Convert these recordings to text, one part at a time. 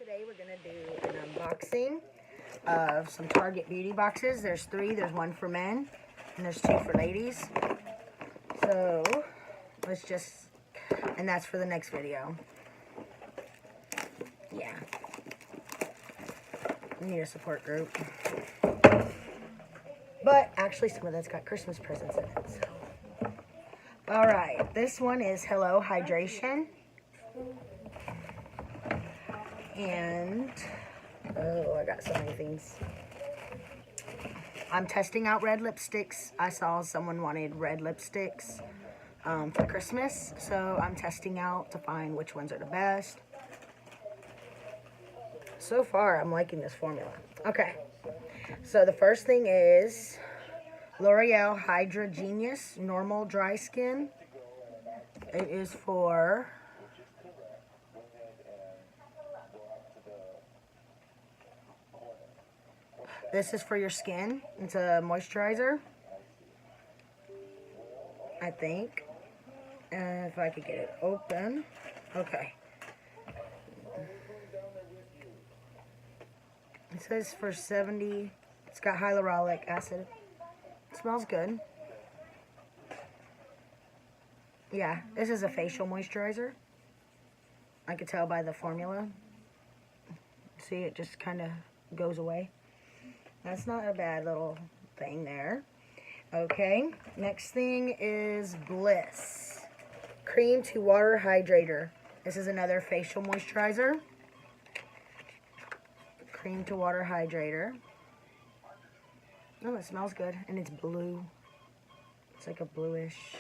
Today we're going to do an unboxing of some Target beauty boxes. There's 3. There's 1 for men and there's 2 for ladies. So let's just, and that's for the next video. Yeah. We need a support group. But actually some of that's got Christmas presents in it. So. Alright, this one is Hello Hydration. And, oh, I got so many things. I'm testing out red lipsticks. I saw someone wanted red lipsticks for Christmas. So I'm testing out to find which ones are the best. So far, I'm liking this formula. Okay. So the first thing is L'Oreal Hydra Genius Normal Dry Skin. It is for... This is for your skin. It's a moisturizer, I think. If I could get it open. Okay. It says for 70, it's got hyaluronic acid. It smells good. Yeah, this is a facial moisturizer. I could tell by the formula. See, it just kind of goes away. That's not a bad little thing there. Okay, next thing is Bliss Cream to Water Hydrator. This is another facial moisturizer. Cream to Water Hydrator. Oh, it smells good. And it's blue. It's like a bluish.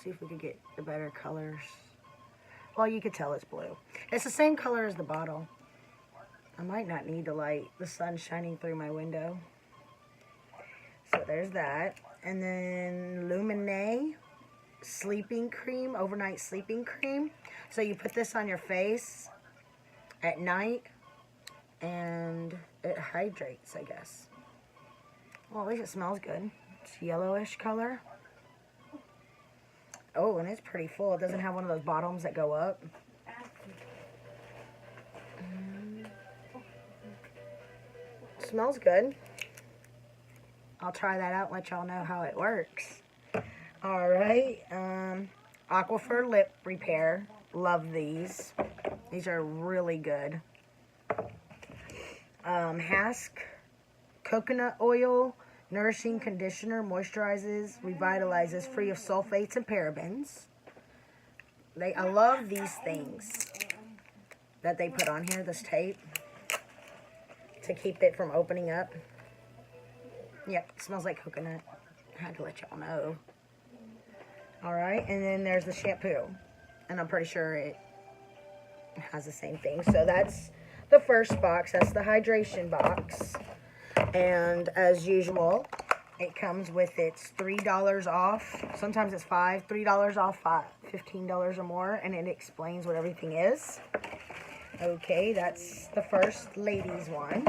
See if we could get the better colors. Well, you could tell it's blue. It's the same color as the bottle. I might not need the light. The sun's shining through my window. So there's that. And then Lumine Sleeping Cream, Overnight Sleeping Cream. So you put this on your face at night and it hydrates, I guess. Well, at least it smells good. It's yellowish color. Oh, and it's pretty full. It doesn't have one of those bottoms that go up. Smells good. I'll try that out and let y'all know how it works. Alright, Aquifer Lip Repair. Love these. These are really good. Hask Coconut Oil Nourishing Conditioner. Moisturizes, revitalizes, free of sulfates and parabens. I love these things that they put on here, this tape, to keep it from opening up. Yep, it smells like coconut. I had to let y'all know. Alright, and then there's the shampoo. And I'm pretty sure it has the same thing. So that's the first box. That's the hydration box. And as usual, it comes with its $3 off. Sometimes it's $3 off, $15 or more. And it explains what everything is. Okay, that's the first ladies one.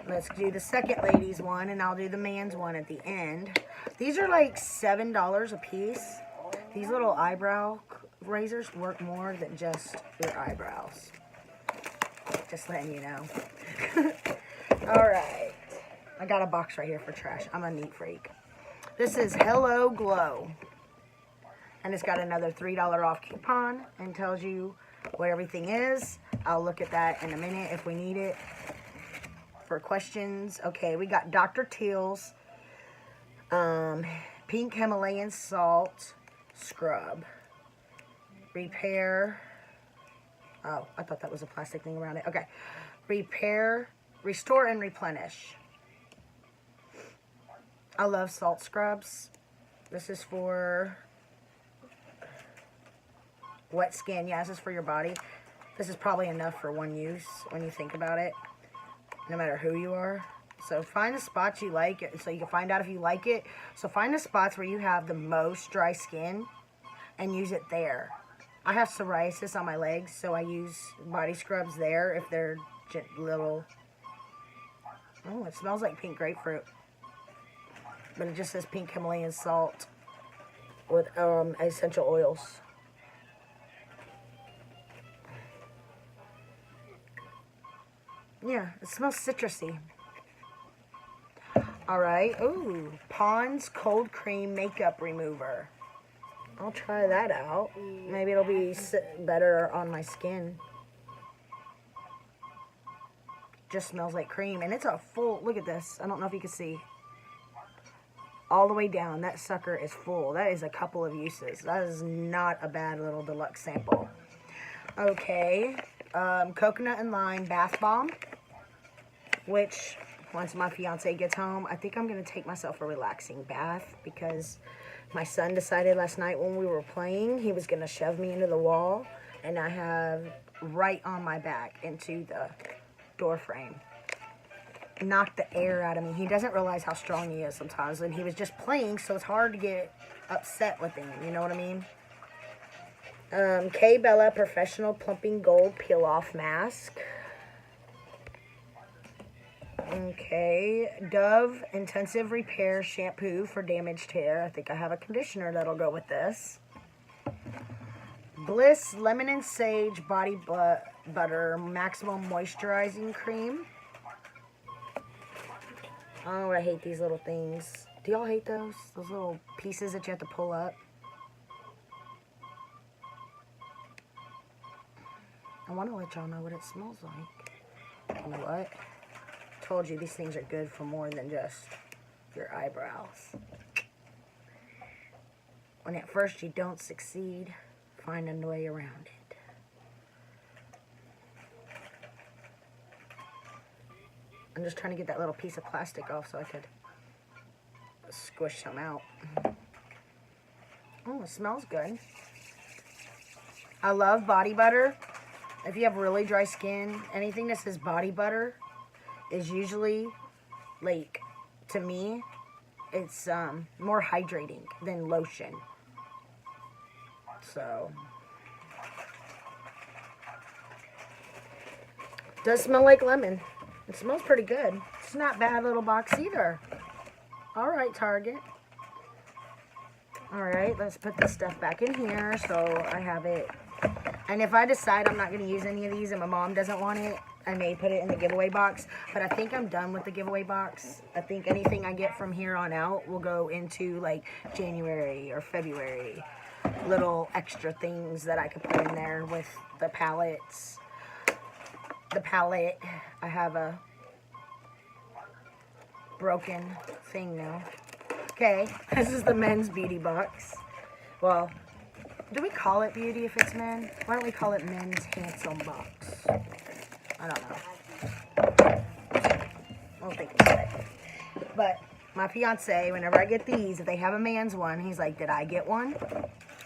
Let's do the second ladies one, and I'll do the man's one at the end. These are like $7 a piece. These little eyebrow razors work more than just your eyebrows. Just letting you know. Alright. I got a box right here for trash. I'm a neat freak. This is Hello Glow. And it's got another $3 off coupon and tells you what everything is. I'll look at that in a minute if we need it for questions. Okay, we got Dr. Teal's Pink Himalayan Salt Scrub. Repair. Oh, I thought that was a plastic thing around it. Okay. Repair, restore, and replenish. I love salt scrubs. This is for wet skin. Yeah, this is for your body. This is probably enough for one use when you think about it, no matter who you are. So find the spots you like it, so you can find out if you like it. So find the spots where you have the most dry skin and use it there. I have psoriasis on my legs, so I use body scrubs there if they're little. Oh, it smells like pink grapefruit. But it just says Pink Himalayan Salt with essential oils. Yeah, it smells citrusy. Alright, ooh, Pond's Cold Cream Makeup Remover. I'll try that out. Maybe it'll be better on my skin. Just smells like cream, and it's a full, look at this. I don't know if you can see. All the way down, that sucker is full. That is a couple of uses. That is not a bad little deluxe sample. Okay, Coconut and Lime Bath Bomb, which, once my fiance gets home, I think I'm going to take myself a relaxing bath, because my son decided last night when we were playing, he was going to shove me into the wall, and I have right on my back into the door frame. Knocked the air out of me. He doesn't realize how strong he is sometimes, and he was just playing, so it's hard to get upset with him, you know what I mean? K Bella Professional Plumping Gold Peel Off Mask. Okay, Dove Intensive Repair Shampoo for damaged hair. I think I have a conditioner that'll go with this. Bliss Lemon and Sage Body Butter Maximum Moisturizing Cream. Oh, I hate these little things. Do y'all hate those? Those little pieces that you have to pull up? I want to let y'all know what it smells like. You know what? Told you these things are good for more than just your eyebrows. When at first you don't succeed, find a way around it. I'm just trying to get that little piece of plastic off so I could squish some out. Oh, it smells good. I love body butter. If you have really dry skin, anything that says body butter is usually, like, to me, it's more hydrating than lotion. So, does smell like lemon. It smells pretty good. It's not a bad little box either. Alright, Target. Alright, let's put this stuff back in here so I have it. And if I decide I'm not going to use any of these and my mom doesn't want it, I may put it in the giveaway box. But I think I'm done with the giveaway box. I think anything I get from here on out will go into like January or February. Little extra things that I could put in there with the palettes. The palette, I have a broken thing now. Okay, this is the men's beauty box. Well, do we call it beauty if it's men? Why don't we call it men's handsome box? I don't know. I don't think about it. But my fiance, whenever I get these, if they have a man's one, he's like, did I get one?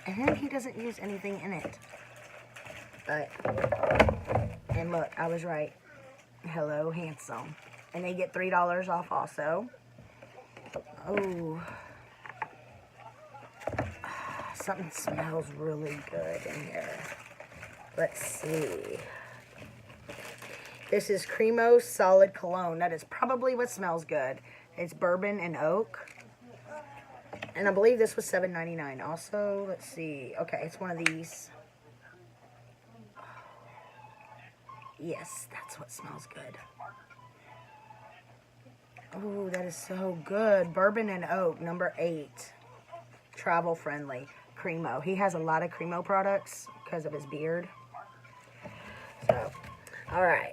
And then he doesn't use anything in it. But, and look, I was right. Hello, handsome. And they get $3 off also. Oh. Something smells really good in here. Let's see. This is Cremo Solid Cologne. That is probably what smells good. It's bourbon and oak. And I believe this was $7.99. Also, let's see. Okay, it's one of these. Yes, that's what smells good. Oh, that is so good. Bourbon and oak, number 8. Travel friendly. Cremo. He has a lot of Cremo products because of his beard. So, alright.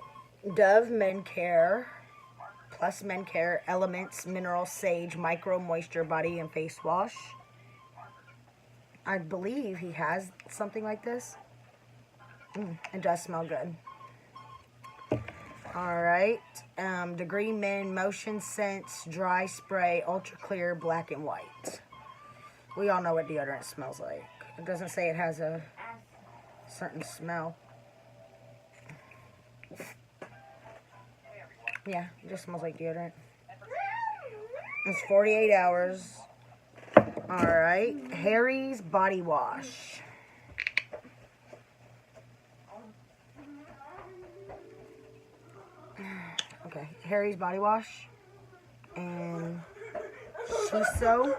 Dove Men Care Plus Men Care Elements Mineral Sage Micro Moisture Body and Face Wash. I believe he has something like this. It does smell good. Alright. Degree Men Motion Sense Dry Spray Ultra Clear Black and White. We all know what deodorant smells like. It doesn't say it has a certain smell. Yeah, it just smells like deodorant. It's 48 hours. Alright. Harry's Body Wash. Okay, Harry's Body Wash. And Shiso.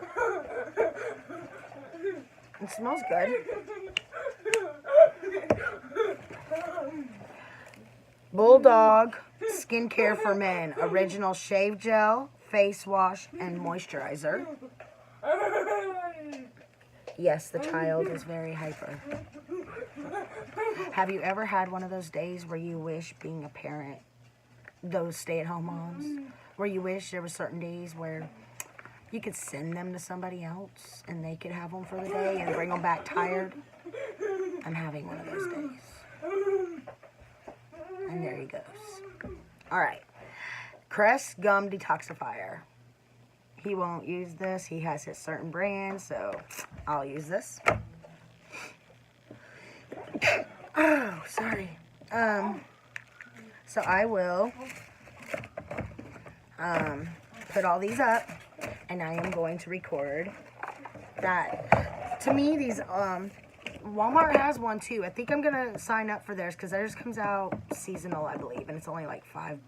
It smells good. Bulldog Skincare for men. Original shave gel, face wash, and moisturizer. Yes, the child is very hyper. Have you ever had one of those days where you wish being a parent, those stay-at-home moms, where you wish there were certain days where you could send them to somebody else and they could have them for the day and bring them back tired? I'm having one of those days. And there he goes. All right. Crest Gum Detoxifier. He won't use this. He has his certain brand, so I'll use this. Oh, sorry. So I will put all these up, and I am going to record that. To me, these Walmart has one too. I think I'm gonna sign up for theirs because theirs comes out seasonal, I believe, and it's only like $5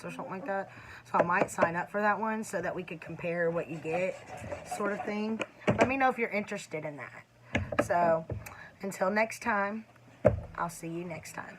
or something like that. So I might sign up for that one so that we could compare what you get, sort of thing. Let me know if you're interested in that. So until next time, I'll see you next time.